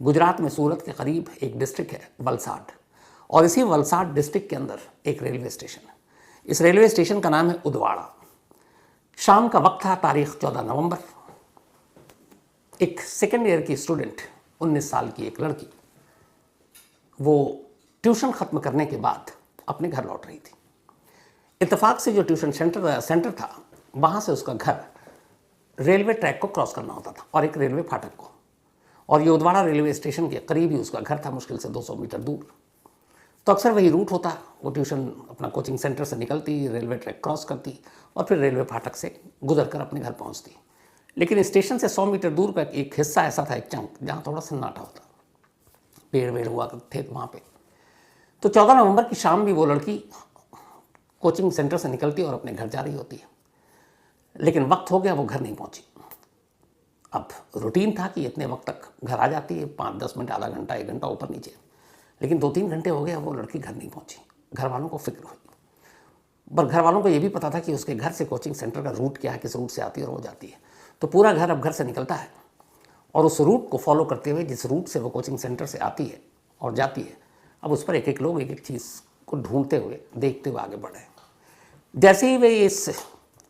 गुजरात में सूरत के करीब एक डिस्ट्रिक्ट है वलसाड, और इसी वलसाड डिस्ट्रिक्ट के अंदर एक रेलवे स्टेशन है। इस रेलवे स्टेशन का नाम है उदवाड़ा। शाम का वक्त था, तारीख 14 नवंबर। एक सेकेंड ईयर की स्टूडेंट, 19 साल की एक लड़की, वो ट्यूशन ख़त्म करने के बाद अपने घर लौट रही थी। इत्तेफाक से जो ट्यूशन सेंटर था, वहाँ से उसका घर रेलवे ट्रैक को क्रॉस करना होता था और एक रेलवे फाटक को, और ये उदवाड़ा रेलवे स्टेशन के करीब ही उसका घर था, मुश्किल से 200 मीटर दूर। तो अक्सर वही रूट होता, वो ट्यूशन अपना कोचिंग सेंटर से निकलती, रेलवे ट्रैक क्रॉस करती और फिर रेलवे फाटक से गुजर कर अपने घर पहुँचती। लेकिन स्टेशन से 100 मीटर दूर का एक हिस्सा ऐसा था, एक चंक, जहाँ थोड़ा सन्नाटा होता, पेड़ वेड़ हुआ थे वहाँ पे। तो 14 नवंबर की शाम भी वो लड़की कोचिंग सेंटर से निकलती और अपने घर जा रही होती है, लेकिन वक्त हो गया, वो घर नहीं पहुंची। अब रूटीन था कि इतने वक्त तक घर आ जाती है, 5-10 मिनट, आधा घंटा, 1 घंटा ऊपर नीचे, लेकिन 2-3 घंटे हो गए, वो लड़की घर नहीं पहुंची। घर वालों को फिक्र हुई, पर घर वालों को ये भी पता था कि उसके घर से कोचिंग सेंटर का रूट क्या है, किस रूट से आती है और वो जाती है। तो पूरा घर अब घर से निकलता है और उस रूट को फॉलो करते हुए, जिस रूट से वो कोचिंग सेंटर से आती है और जाती है, अब उस पर एक एक लोग एक एक चीज़ को ढूंढते हुए, देखते हुए आगे बढ़े। जैसे ही वे इस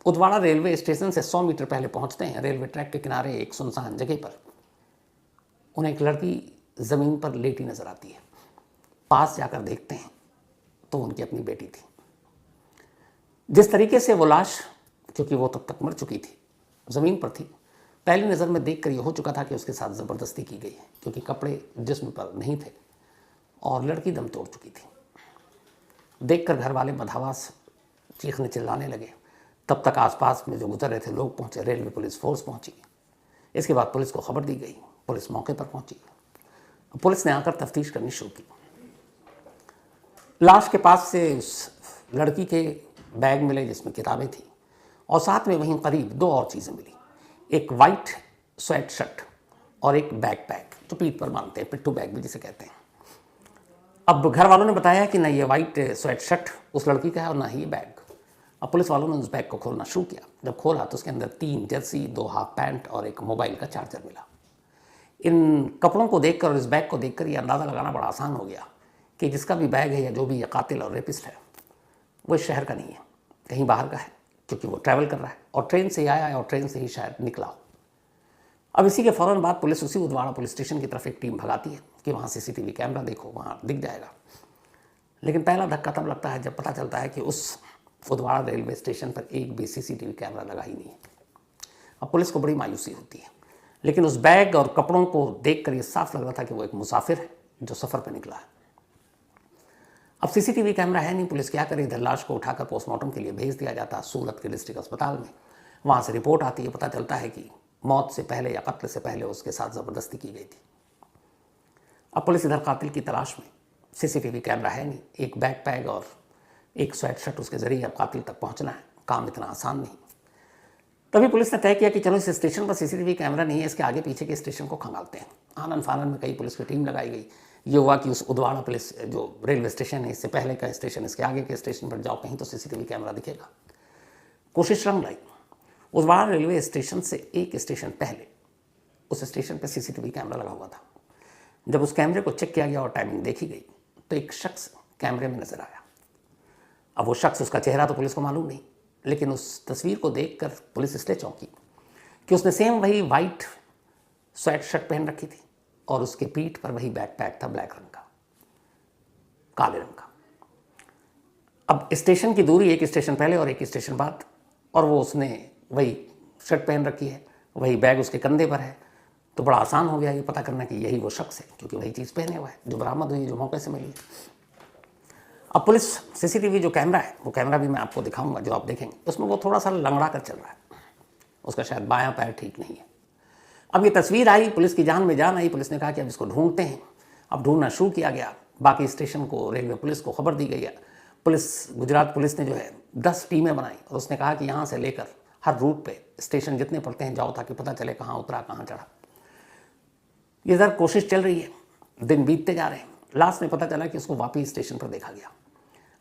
उदवाड़ा रेलवे स्टेशन से 100 मीटर पहले पहुंचते हैं, रेलवे ट्रैक के किनारे एक सुनसान जगह पर उन्हें एक लड़की ज़मीन पर लेटी नजर आती है। पास जाकर देखते हैं तो उनकी अपनी बेटी थी। जिस तरीके से वो लाश, क्योंकि वो तब तक मर चुकी थी, ज़मीन पर थी, पहली नज़र में देखकर ये हो चुका था कि उसके साथ ज़बरदस्ती की गई है, क्योंकि कपड़े जिस्म पर नहीं थे और लड़की दम तोड़ चुकी थी। देखकर घर वाले मधावास चीखने चिल्लाने लगे। तब तक आसपास में जो गुजर रहे थे लोग पहुंचे, रेलवे पुलिस फोर्स पहुंची। इसके बाद पुलिस को खबर दी गई, पुलिस मौके पर पहुंची। पुलिस ने आकर तफ्तीश करनी शुरू की। लाश के पास से उस लड़की के बैग मिले जिसमें किताबें थी, और साथ में वहीं करीब 2 और चीज़ें मिली, एक वाइट स्वेट शर्ट और एक बैकपैक, जो पीठ पर बांधते हैं, पिट्ठू बैग भी जिसे कहते हैं। अब घर वालों ने बताया कि ना ये वाइट स्वेट शर्ट उस लड़की का है और ना ही ये बैग। अब पुलिस वालों ने उस बैग को खोलना शुरू किया। जब खोला तो उसके अंदर 3 जर्सी, 2 हाफ पैंट और एक मोबाइल का चार्जर मिला। इन कपड़ों को देखकर और इस बैग को देखकर ये अंदाज़ा लगाना बड़ा आसान हो गया कि जिसका भी बैग है या जो भी ये कातिल और रेपिस्ट है, वो इस शहर का नहीं है, कहीं बाहर का है, क्योंकि वो ट्रैवल कर रहा है और ट्रेन से ही आया है और ट्रेन से ही शायद निकला हो। अब इसी के फ़ौरन बाद पुलिस उसी उदवाड़ा पुलिस स्टेशन की तरफ एक टीम भगाती है कि वहाँ CCTV कैमरा देखो, वहाँ दिख जाएगा। लेकिन पहला धक्का तब लगता है जब पता चलता है कि उस उदवाड़ा रेलवे स्टेशन पर एक भी CCTV कैमरा लगा ही नहीं है। अब पुलिस को बड़ी मायूसी होती है, लेकिन उस बैग और कपड़ों को देखकर ये साफ लग रहा था कि वो एक मुसाफिर है जो सफ़र पर निकला है। अब CCTV कैमरा है नहीं, पुलिस क्या करे, इधर लाश को उठाकर पोस्टमार्टम के लिए भेज दिया जाता है सूरत के डिस्ट्रिक्ट अस्पताल में। वहाँ से रिपोर्ट आती है, पता चलता है कि मौत से पहले या कत्ल से पहले उसके साथ ज़बरदस्ती की गई थी। अब पुलिस इधर कातिल की तलाश में, CCTV कैमरा है नहीं, एक बैकपैक और एक स्वेट शर्ट, उसके ज़रिए अब कातिल तक पहुंचना है, काम इतना आसान नहीं। तभी पुलिस ने तय किया कि चलो इस स्टेशन पर CCTV कैमरा नहीं है, इसके आगे पीछे के स्टेशन को खंगालते हैं। आनन फानन में कई पुलिस की टीम लगाई गई। ये हुआ कि उस उदवाड़ा पुलिस जो रेलवे स्टेशन है, इससे पहले का स्टेशन, इसके आगे के स्टेशन पर जाओ, कहीं तो CCTV कैमरा दिखेगा। कोशिश रंग लाई। उदवाड़ा रेलवे स्टेशन से एक स्टेशन पहले उस स्टेशन पर CCTV कैमरा लगा हुआ था। जब उस कैमरे को चेक किया गया और टाइमिंग देखी गई तो एक शख्स कैमरे में नजर आया। अब वो शख्स, उसका चेहरा तो पुलिस को मालूम नहीं, लेकिन उस तस्वीर को देखकर पुलिस इसलिए चौंकी कि उसने सेम वही वाइट स्वेट शर्ट पहन रखी थी और उसके पीठ पर वही बैकपैक था, ब्लैक रंग का, काले रंग का। अब स्टेशन की दूरी एक स्टेशन पहले और एक स्टेशन बाद, और वो उसने वही शर्ट पहन रखी है, वही बैग उसके कंधे पर है, तो बड़ा आसान हो गया ये पता करना कि यही वो शख्स है, क्योंकि वही चीज़ पहने हुआ है जो बरामद हुई, जो मौके से मिली। अब पुलिस CCTV जो कैमरा है, वो कैमरा भी मैं आपको दिखाऊंगा, जो आप देखेंगे उसमें वो थोड़ा सा लंगड़ा कर चल रहा है, उसका शायद बायां पैर ठीक नहीं है। अब ये तस्वीर आई, पुलिस की जान में जान आई। पुलिस ने कहा कि अब इसको ढूंढते हैं। अब ढूंढना शुरू किया गया। बाकी स्टेशन को, रेलवे पुलिस को खबर दी गई है। गुजरात पुलिस ने जो है 10 टीमें बनाई और उसने कहा कि यहाँ से लेकर हर रूट पे स्टेशन जितने पड़ते हैं जाओ, ताकि पता चले कहाँ उतरा, कहाँ चढ़ा। ये इधर कोशिश चल रही है, दिन बीतते जा रहे हैं। लास्ट में पता चला कि उसको वापी स्टेशन पर देखा गया।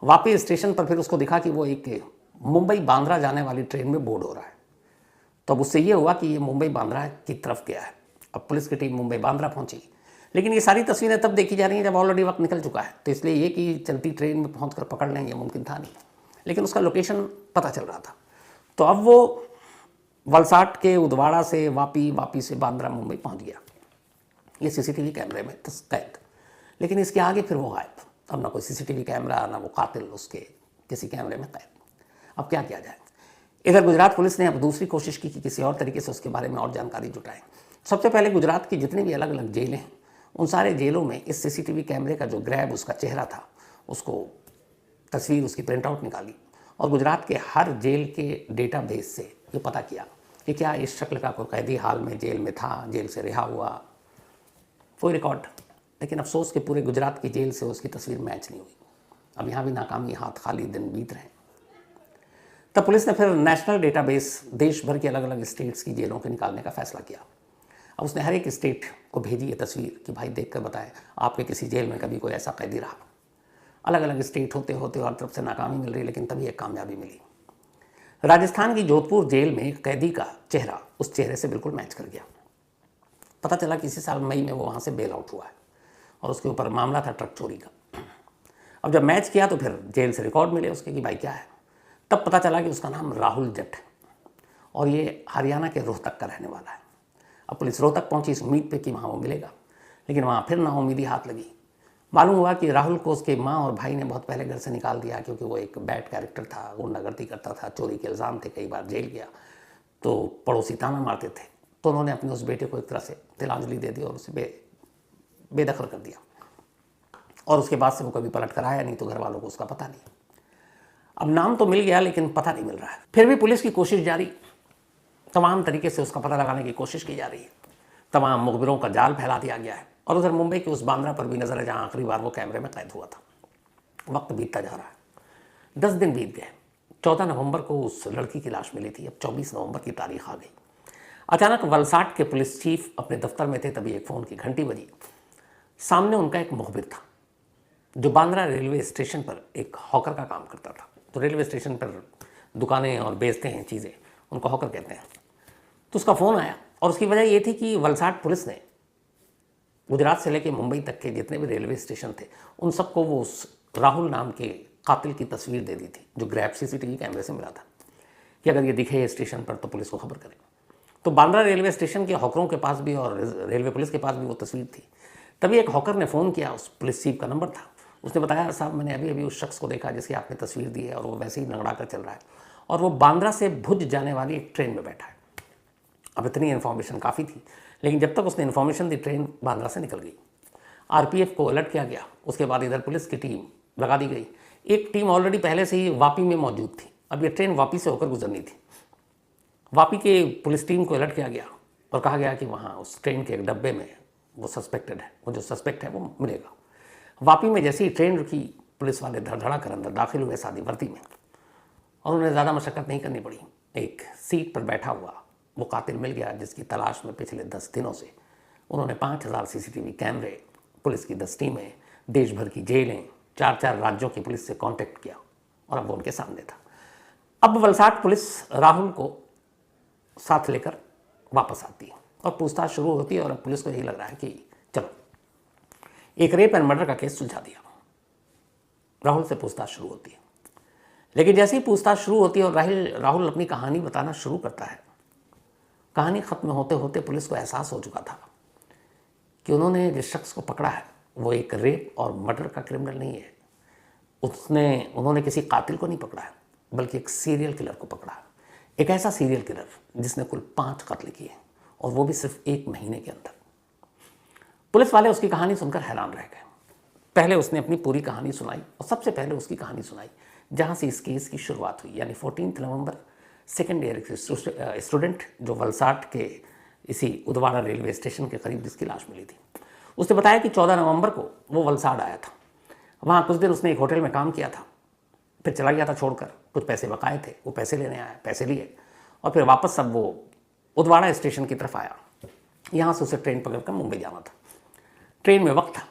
वापी स्टेशन पर फिर उसको दिखा कि वो एक मुंबई बांद्रा जाने वाली ट्रेन में बोर्ड हो रहा है। तो अब उससे ये हुआ कि ये मुंबई बांद्रा की तरफ गया है। अब पुलिस की टीम मुंबई बांद्रा पहुंची। लेकिन ये सारी तस्वीरें तब देखी जा रही हैं जब ऑलरेडी वक्त निकल चुका है, तो इसलिए ये कि चलती ट्रेन में पहुँच कर पकड़ लें ये मुमकिन था नहीं, लेकिन उसका लोकेशन पता चल रहा था। तो अब वो वलसाड के उदवाड़ा से वापी से बांद्रा मुंबई पहुँच गया, ये सीसीटीवी कैमरे में कैद। लेकिन इसके आगे फिर वो गायब, अब ना कोई सीसीटीवी कैमरा, ना वो कातिल उसके किसी कैमरे में कैद। अब क्या किया जाए? इधर गुजरात पुलिस ने अब दूसरी कोशिश की कि किसी और तरीके से उसके बारे में और जानकारी जुटाएं। सबसे पहले गुजरात की जितनी भी अलग अलग जेलें हैं उन सारे जेलों में इस सीसीटीवी कैमरे का जो ग्रैब उसका चेहरा था, उसको तस्वीर उसकी प्रिंट आउट निकाली और गुजरात के हर जेल के डेटाबेस से ये पता किया कि क्या इस शक्ल का कोई कैदी हाल में जेल में था, जेल से रिहा हुआ, कोई रिकॉर्ड। लेकिन अफसोस कि पूरे गुजरात की जेल से उसकी तस्वीर मैच नहीं हुई। अब यहाँ भी नाकामी, हाथ खाली दिन बीत रहे हैं। तब पुलिस ने फिर नेशनल डेटाबेस देश भर के अलग अलग स्टेट्स की जेलों के निकालने का फैसला किया। अब उसने हर एक स्टेट को भेजी ये तस्वीर कि भाई देख कर बताएं आपके किसी जेल में कभी कोई ऐसा कैदी रहा। अलग अलग स्टेट होते होते और तरफ से नाकामी मिल रही, लेकिन तभी एक कामयाबी मिली। राजस्थान की जोधपुर जेल में एक कैदी का चेहरा उस चेहरे से बिल्कुल मैच कर गया। पता चला कि इसी साल मई में वो वहाँ से बेल आउट हुआ है और उसके ऊपर मामला था ट्रक चोरी का। अब जब मैच किया तो फिर जेल से रिकॉर्ड मिले उसके कि भाई क्या है, तब पता चला कि उसका नाम राहुल जट है और ये हरियाणा के रोहतक का रहने वाला है। अब पुलिस रोहतक पहुंची इस उम्मीद पे कि वहाँ वो मिलेगा, लेकिन वहाँ फिर नाउम्मीदी हाथ लगी। मालूम हुआ कि राहुल को उसके माँ और भाई ने बहुत पहले घर से निकाल दिया, क्योंकि वो एक बैड कैरेक्टर था, गुंडागर्दी करता था, चोरी के इल्ज़ाम थे, कई बार जेल गया, तो पड़ोसी ताना मारते थे। तो उन्होंने अपने उस बेटे को एक तरह से तिलांजलि दे दी और उसे बेदखल कर दिया और उसके बाद से वो कभी पलट कर आया नहीं, तो घर वालों को उसका पता नहीं। अब नाम तो मिल गया लेकिन पता नहीं मिल रहा है। फिर भी पुलिस की कोशिश जारी, तमाम तरीके से उसका पता लगाने की कोशिश की जा रही है, तमाम मुखबिरों का जाल फैला दिया गया है। और उधर मुंबई के उस बांद्रा पर भी नजर है जहाँ आखिरी बार वो कैमरे में कैद हुआ था। वक्त बीतता जा रहा है, 10 दिन बीत गए। 14 नवंबर को उस लड़की की लाश मिली थी, अब 24 नवंबर की तारीख आ गई। अचानक वलसाड के पुलिस चीफ अपने दफ्तर में थे, तभी एक फ़ोन की घंटी बजी। सामने उनका एक मुखबिर था जो बांद्रा रेलवे स्टेशन पर एक हॉकर का काम करता था। तो रेलवे स्टेशन पर दुकानें और बेचते हैं चीज़ें, उनको हॉकर कहते हैं। तो उसका फ़ोन आया और उसकी वजह ये थी कि वलसाड पुलिस ने गुजरात से लेकर मुंबई तक के जितने भी रेलवे स्टेशन थे उन सबको वो उस राहुल नाम के कातिल की तस्वीर दे दी थी, जो ग्रैब सीसीटीवी कैमरे से मिला था, कि अगर ये दिखे स्टेशन पर तो पुलिस को खबर करें। तो बांद्रा रेलवे स्टेशन के हॉकरों के पास भी और रेलवे पुलिस के पास भी वो तस्वीर थी। तभी एक हॉकर ने फ़ोन किया, उस पुलिस चीफ का नंबर था। उसने बताया, साहब मैंने अभी अभी उस शख्स को देखा जिसकी आपने तस्वीर दी है और वो वैसे ही लंगड़ा कर चल रहा है और वो बांद्रा से भुज जाने वाली एक ट्रेन में बैठा है। अब इतनी इन्फॉर्मेशन काफ़ी थी, लेकिन जब तक उसने इन्फॉर्मेशन दी ट्रेन बांद्रा से निकल गई। आरपीएफ को अलर्ट किया गया। उसके बाद इधर पुलिस की टीम लगा दी गई। एक टीम ऑलरेडी पहले से ही वापी में मौजूद थी, अब ये ट्रेन वापी से होकर गुजरनी थी। वापी के पुलिस टीम को अलर्ट किया गया और कहा गया कि वहाँ उस ट्रेन के एक डब्बे में वो सस्पेक्टेड है, वो जो सस्पेक्ट है वो मिलेगा। वापी में जैसे ही ट्रेन रुकी, पुलिस वाले धड़धड़ा कर अंदर दाखिल हुए सादी वर्दी में और उन्हें ज़्यादा मशक्क़त नहीं करनी पड़ी। एक सीट पर बैठा हुआ वो कातिल मिल गया जिसकी तलाश में पिछले 10 दिनों से उन्होंने 5000 सीसीटीवी कैमरे, पुलिस की 10 टीमें, देश भर की जेलें, 4-4 राज्यों की पुलिस से कांटेक्ट किया और अब वो उनके सामने था। अब वलसाड पुलिस राहुल को साथ लेकर वापस आती है और पूछताछ शुरू होती है और अब पुलिस को यही लग रहा है कि चलो एक रेप एंड मर्डर का केस सुलझा दिया। राहुल से पूछताछ शुरू होती है, लेकिन जैसे ही पूछताछ शुरू होती है और राहुल अपनी कहानी बताना शुरू करता है, कहानी खत्म होते होते पुलिस को एहसास हो चुका था कि उन्होंने जिस शख्स को पकड़ा है वो एक रेप और मर्डर का क्रिमिनल नहीं है। उन्होंने किसी कातिल को नहीं पकड़ा है, बल्कि एक सीरियल किलर को पकड़ा है। एक ऐसा सीरियल किलर जिसने कुल 5 कत्ल किए और वो भी सिर्फ 1 महीने के अंदर। पुलिस वाले उसकी कहानी सुनकर हैरान रह गए। पहले उसने अपनी पूरी कहानी सुनाई और सबसे पहले उसकी कहानी सुनाई जहाँ से इस केस की शुरुआत हुई, यानी 14 नवंबर सेकेंड ईयर स्टूडेंट जो वलसाड के इसी उदवाड़ा रेलवे स्टेशन के करीब जिसकी लाश मिली थी। उसने बताया कि 14 नवंबर को वो वलसाड आया था। वहाँ कुछ दिन उसने एक होटल में काम किया था, फिर चला गया था छोड़कर। कुछ पैसे बकाए थे, वो पैसे लेने आया, पैसे लिए और फिर वापस सब वो उदवाड़ा स्टेशन की तरफ आया। यहाँ से उसे ट्रेन पकड़कर मुंबई जाना था। ट्रेन में वक्त था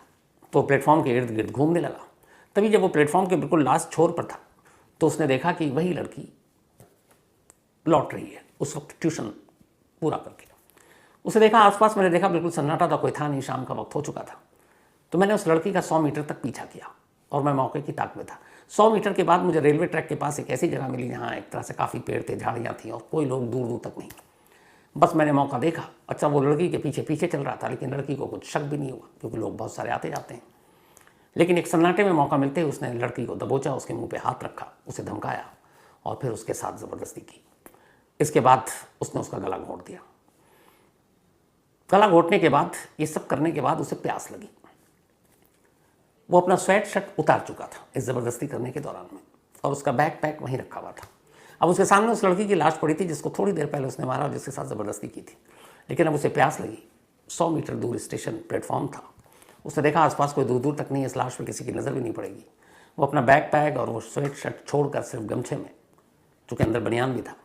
तो प्लेटफॉर्म के इर्द गिर्द घूमने लगा। तभी जब वो प्लेटफॉर्म के बिल्कुल लास्ट छोर पर था तो उसने देखा कि वही लड़की लौट रही है, उस वक्त ट्यूशन पूरा करके। उसे देखा, आसपास मैंने देखा बिल्कुल सन्नाटा था, कोई था नहीं, शाम का वक्त हो चुका था। तो मैंने उस लड़की का 100 मीटर तक पीछा किया और मैं मौके की ताक में था। 100 मीटर के बाद मुझे रेलवे ट्रैक के पास एक ऐसी जगह मिली जहाँ एक तरह से काफ़ी पेड़ थे, झाड़ियाँ थी और कोई लोग दूर दूर तक नहीं। बस मैंने मौका देखा। अच्छा, वो लड़की के पीछे पीछे चल रहा था, लेकिन लड़की को कुछ शक भी नहीं हुआ क्योंकि लोग बहुत सारे आते जाते हैं। लेकिन एक सन्नाटे में मौका मिलते ही उसने लड़की को दबोचा, उसके मुंह पे हाथ रखा, उसे धमकाया और फिर उसके साथ ज़बरदस्ती की। इसके बाद उसने उसका गला घोंट दिया। गला घोंटने के बाद, ये सब करने के बाद उसे प्यास लगी। वो अपना स्वेट शर्ट उतार चुका था इस ज़बरदस्ती करने के दौरान में, और उसका बैग पैक वहीं रखा हुआ था। अब उसके सामने उस लड़की की लाश पड़ी थी जिसको थोड़ी देर पहले उसने मारा और जिसके साथ ज़बरदस्ती की थी। लेकिन अब उसे प्यास लगी। 100 मीटर दूर स्टेशन प्लेटफॉर्म था। उसने देखा आसपास कोई दूर दूर तक नहीं है, इस लाश पर किसी की नज़र भी नहीं पड़ेगी। वो अपना बैग पैक और वो स्वेट शर्ट छोड़कर सिर्फ गमछे में, चूँकि अंदर बनियान भी था,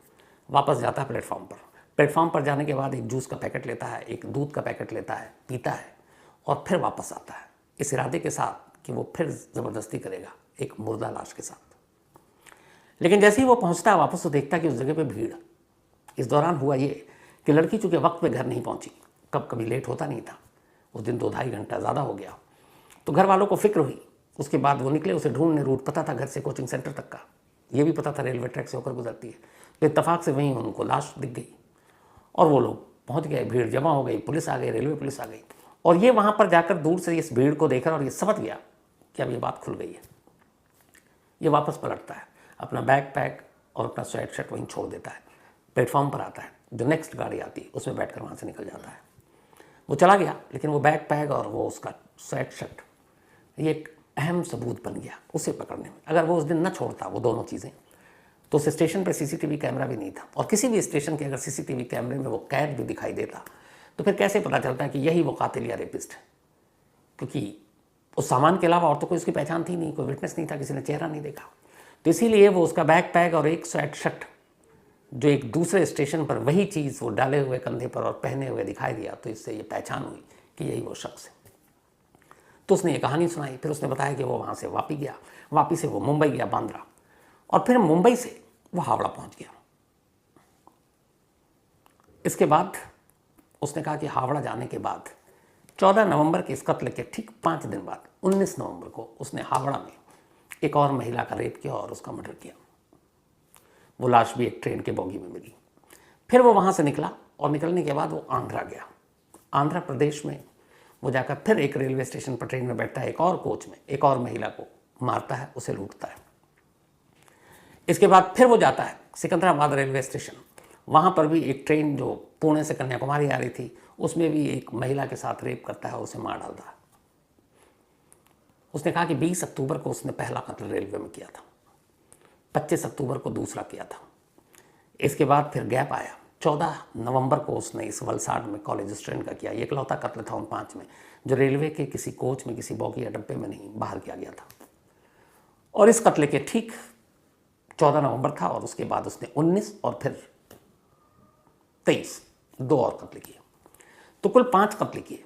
वापस जाता है प्लेटफॉर्म पर। प्लेटफॉर्म पर जाने के बाद एक जूस का पैकेट लेता है, एक दूध का पैकेट लेता है, पीता है और फिर वापस आता है, इस इरादे के साथ कि वो फिर ज़बरदस्ती करेगा एक मुर्दा लाश के साथ। लेकिन जैसे ही वो पहुंचता है वापस, तो देखता है कि उस जगह पे भीड़। इस दौरान हुआ ये कि लड़की चूँकि वक्त पे घर नहीं पहुंची, कभी लेट होता नहीं था, उस दिन 2-2.5 घंटा ज़्यादा हो गया, तो घर वालों को फिक्र हुई। उसके बाद वो निकले, उसे ढूंढने, रूट पता था घर से कोचिंग सेंटर तक का, ये भी पता था रेलवे ट्रैक से होकर गुजरती है। तो इत्तफाक से वहीं उनको लाश दिख गई और वो लोग पहुँच गए, भीड़ जमा हो गई, पुलिस आ गई, रेलवे पुलिस आ गई। और ये वहाँ पर जाकर दूर से इस भीड़ को देखा और ये समझ गया कि अब ये बात खुल गई है। ये वापस पलटता है, अपना बैग पैक और अपना स्वेट शर्ट वहीं छोड़ देता है, प्लेटफॉर्म पर आता है, जो नेक्स्ट गाड़ी आती है उसमें बैठकर वहाँ से निकल जाता है। वो चला गया, लेकिन वो बैग पैक और वो उसका स्वेट शर्ट, ये एक अहम सबूत बन गया उसे पकड़ने में। अगर वो उस दिन न छोड़ता वो दोनों चीज़ें, तो उस स्टेशन पर सीसीटीवी कैमरा भी नहीं था, और किसी भी स्टेशन के अगर सीसीटीवी कैमरे में वो कैद भी दिखाई देता तो फिर कैसे पता चलता है कि यही वो कातिल या रेपिस्ट है? क्योंकि उस सामान के अलावा और तो कोई उसकी पहचान थी नहीं, कोई विटनेस नहीं था, किसी ने चेहरा नहीं देखा। तो इसीलिए वो उसका बैग पैक और एक स्वेट शर्ट जो एक दूसरे स्टेशन पर वही चीज़ वो डाले हुए कंधे पर और पहने हुए दिखाई दिया, तो इससे ये पहचान हुई कि यही वो शख्स है। तो उसने ये कहानी सुनाई। फिर उसने बताया कि वो वहाँ से वापी गया, वापी से वो मुंबई गया, बांद्रा, और फिर मुंबई से वो हावड़ा पहुँच गया। इसके बाद उसने कहा कि हावड़ा जाने के बाद 14 नवंबर के इस कत्ल के ठीक 5 दिन बाद 19 नवंबर को उसने हावड़ा में एक और महिला का रेप किया और उसका मर्डर किया। वो लाश भी एक ट्रेन के बोगी में मिली। फिर वो वहाँ से निकला और निकलने के बाद वो आंध्रा गया। आंध्र प्रदेश में वो जाकर फिर एक रेलवे स्टेशन पर ट्रेन में बैठता है, एक और कोच में एक और महिला को मारता है, उसे लूटता है। इसके बाद फिर वो जाता है सिकंदराबाद रेलवे स्टेशन। वहाँ पर भी एक ट्रेन जो पुणे से कन्याकुमारी आ रही थी, उसमें भी एक महिला के साथ रेप करता है और उसे मार डालता है। उसने कहा कि 20 अक्टूबर को उसने पहला कत्ल रेलवे में किया था, 25 अक्टूबर को दूसरा किया था। इसके बाद फिर गैप आया। 14 नवंबर को उसने इस वलसाड में कॉलेज स्टूडेंट का किया। ये इकलौता कत्ल था उन 5 में जो रेलवे के किसी कोच में, किसी बोगी या डब्बे में नहीं, बाहर किया गया था। और इस कत्ल के ठीक 14 नवंबर था, और उसके बाद उसने 19 और फिर 23 2 और कत्ल किए, तो कुल 5 कत्ल किए।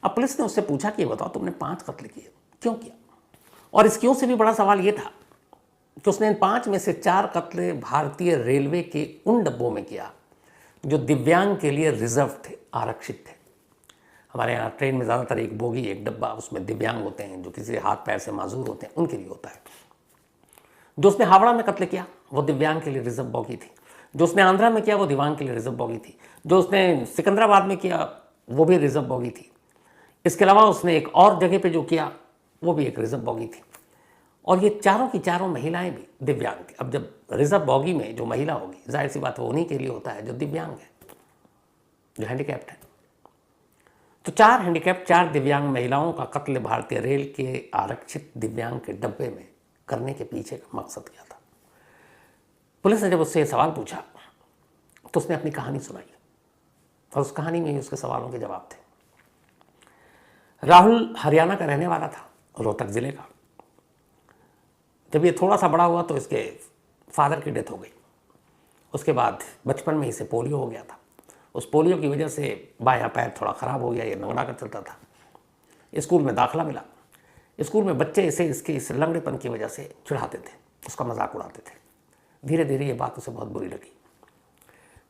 अब पुलिस ने उससे पूछा कि बताओ तुमने 5 कत्ल किए, क्यों किया? और इस क्यों से भी बड़ा सवाल ये था कि उसने इन 5 में से 4 कत्ल भारतीय रेलवे के उन डब्बों में किया जो दिव्यांग के लिए रिजर्व थे, आरक्षित थे। हमारे यहाँ ट्रेन में ज़्यादातर एक बोगी, एक डब्बा, उसमें दिव्यांग होते हैं, जो किसी हाथ पैर से माजूर होते हैं, उनके लिए होता है। जो उसने हावड़ा में कत्ल किया वो दिव्यांग के लिए रिजर्व बोगी थी। जो उसने आंध्रा में किया वो दिव्यांग के लिए रिजर्व बोगी थी। जो उसने सिकंदराबाद में किया वो भी रिजर्व बोगी थी। इसके अलावा उसने एक और जगह पे जो किया वो भी एक रिजर्व बोगी थी। और ये चारों की चारों महिलाएं भी दिव्यांग थी। अब जब रिजर्व बोगी में जो महिला होगी, जाहिर सी बात वो उन्हीं के लिए होता है जो दिव्यांग है, जो हैंडीकैप्ड है। तो 4 हैंडीकैप्ड, 4 दिव्यांग महिलाओं का कत्ल भारतीय रेल के आरक्षित दिव्यांग के डब्बे में करने के पीछे का मकसद क्या था? पुलिस ने जब उससे सवाल पूछा तो उसने अपनी कहानी सुनाई, और उस कहानी में ही उसके सवालों के जवाब थे। राहुल हरियाणा का रहने वाला था, रोहतक जिले का। जब ये थोड़ा सा बड़ा हुआ तो इसके फादर की डेथ हो गई। उसके बाद बचपन में इसे पोलियो हो गया था। उस पोलियो की वजह से बायां पैर थोड़ा ख़राब हो गया, ये लंगड़ा कर चलता था। स्कूल में दाखिला मिला। स्कूल में बच्चे इसे इसके इस लंगड़ेपन की वजह से चिढ़ाते थे, उसका मजाक उड़ाते थे। धीरे धीरे ये बात उसे बहुत बुरी लगी।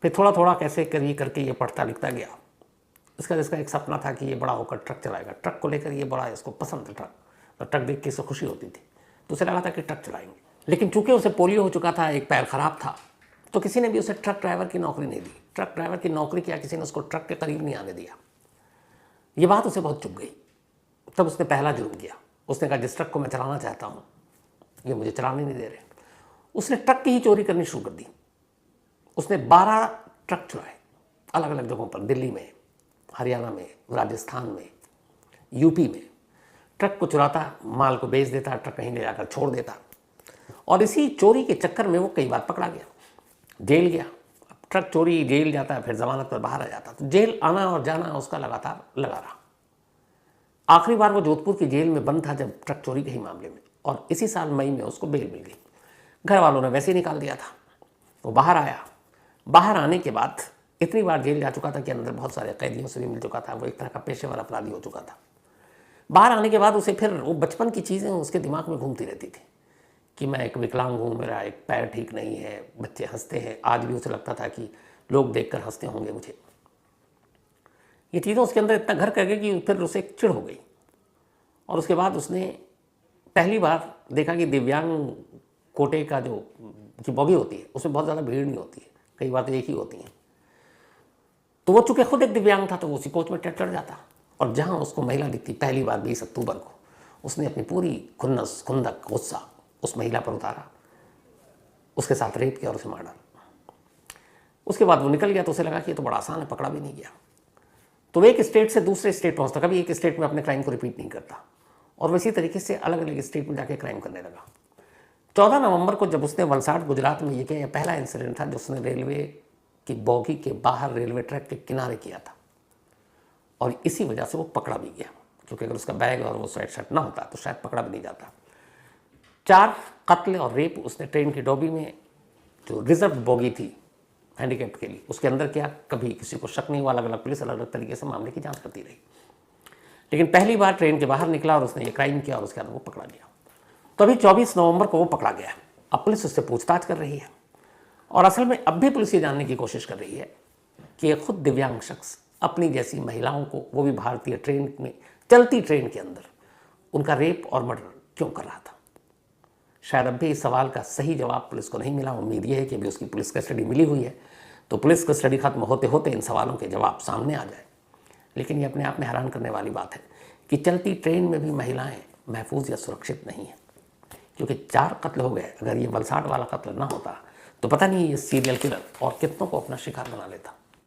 फिर थोड़ा थोड़ा कैसे करके ये पढ़ता लिखता गया इसका एक सपना था कि ये बड़ा होकर ट्रक चलाएगा, ट्रक को लेकर ये बड़ा इसको पसंद था ट्रक, तो ट्रक देख के इसको खुशी होती थी, तो उसे लगा था कि ट्रक चलाएंगे। लेकिन चूंकि उसे पोलियो हो चुका था, एक पैर खराब था, तो किसी ने भी उसे ट्रक ड्राइवर की नौकरी नहीं दी। ट्रक ड्राइवर की नौकरी किया, किसी ने उसको ट्रक के करीब नहीं आने दिया। ये बात उसे बहुत चुभ गई। तब उसने पहला जुर्म किया। उसने कहा जिस ट्रक को मैं चलाना चाहता हूँ ये मुझे चलाने नहीं दे रहे। उसने ट्रक की ही चोरी करनी शुरू कर दी। उसने 12 ट्रक चुराए अलग अलग जगहों पर, दिल्ली में, हरियाणा में, राजस्थान में, यूपी में। ट्रक को चुराता, माल को बेच देता, ट्रक कहीं ले जाकर छोड़ देता, और इसी चोरी के चक्कर में वो कई बार पकड़ा गया, जेल गया। ट्रक चोरी, जेल जाता है, फिर जमानत पर बाहर आ जाता, तो जेल आना और जाना उसका लगातार लगा रहा। आखिरी बार वो जोधपुर की जेल में बंद था जब ट्रक चोरी के ही मामले में, और इसी साल मई में उसको बेल मिल गई। घर वालों ने वैसे ही निकाल दिया था। वो बाहर आया। बाहर आने के बाद इतनी बार जेल जा चुका था कि अंदर बहुत सारे कैदियों से भी मिल चुका था। वो एक तरह का पेशेवर अपराधी हो चुका था। बाहर आने के बाद उसे फिर वो बचपन की चीज़ें उसके दिमाग में घूमती रहती थी कि मैं एक विकलांग हूँ, मेरा एक पैर ठीक नहीं है, बच्चे हंसते हैं। आज भी उसे लगता था कि लोग देखकर हंसते होंगे मुझे। ये चीज़ें उसके अंदर इतना घर कर गई कि फिर उसे एक चिढ़ हो गई। और उसके बाद उसने पहली बार देखा कि दिव्यांग कोटे का जो की बॉगी होती है उसमें बहुत ज़्यादा भीड़ नहीं होती है, कई बार तो एक ही होती हैं। तो वो चूँकि खुद एक दिव्यांग था तो वो उसी कोच में चढ़ जाता, और जहाँ उसको महिला दिखती, पहली बार 20 अक्टूबर को उसने अपनी पूरी खुन्नस खुंदक गुस्सा उस महिला पर उतारा, उसके साथ रेप किया और उसे मार डाला। उसके बाद वो निकल गया तो उसे लगा कि ये तो बड़ा आसान है, पकड़ा भी नहीं गया। तो वो एक स्टेट से दूसरे स्टेट पहुँचता, कभी एक स्टेट में अपने क्राइम को रिपीट नहीं करता, और इसी तरीके से अलग अलग स्टेट में जाके क्राइम करने लगा। 14 नवंबर को जब उसने वलसाड़ गुजरात में ये किया, पहला इंसिडेंट था जो उसने रेलवे की बॉगी के बाहर रेलवे ट्रैक के किनारे किया था, और इसी वजह से वो पकड़ा भी गया, क्योंकि अगर उसका बैग और वो स्वेट शर्ट ना होता तो शायद पकड़ा भी नहीं जाता। 4 कत्ल और रेप उसने ट्रेन की डॉबी में, जो रिजर्व बॉगी थी हैंडीकैप्ड के लिए, उसके अंदर किया। कभी किसी को शक नहीं हुआ, अलग अलग पुलिस अलग अलग तरीके से मामले की जांच करती रही, लेकिन पहली बार ट्रेन के बाहर निकला और उसने ये क्राइम किया और उसके बाद वो पकड़ा गया। तो अभी 24 नवंबर को वो पकड़ा गया। अब पुलिस उससे पूछताछ कर रही है, और असल में अब भी पुलिस ये जानने की कोशिश कर रही है कि ये खुद दिव्यांग शख्स अपनी जैसी महिलाओं को, वो भी भारतीय ट्रेन में, चलती ट्रेन के अंदर, उनका रेप और मर्डर क्यों कर रहा था। शायद अब भी इस सवाल का सही जवाब पुलिस को नहीं मिला। उम्मीद ये है कि अभी उसकी पुलिस कस्टडी मिली हुई है, तो पुलिस कस्टडी खत्म होते होते इन सवालों के जवाब सामने आ जाए। लेकिन ये अपने आप में हैरान करने वाली बात है कि चलती ट्रेन में भी महिलाएं महफूज या सुरक्षित नहीं हैं, क्योंकि 4 कत्ल हो गए। अगर ये वलसाड़ वाला कत्ल ना होता तो पता नहीं ये सीरियल किलर और कितनों को अपना शिकार बना लेता।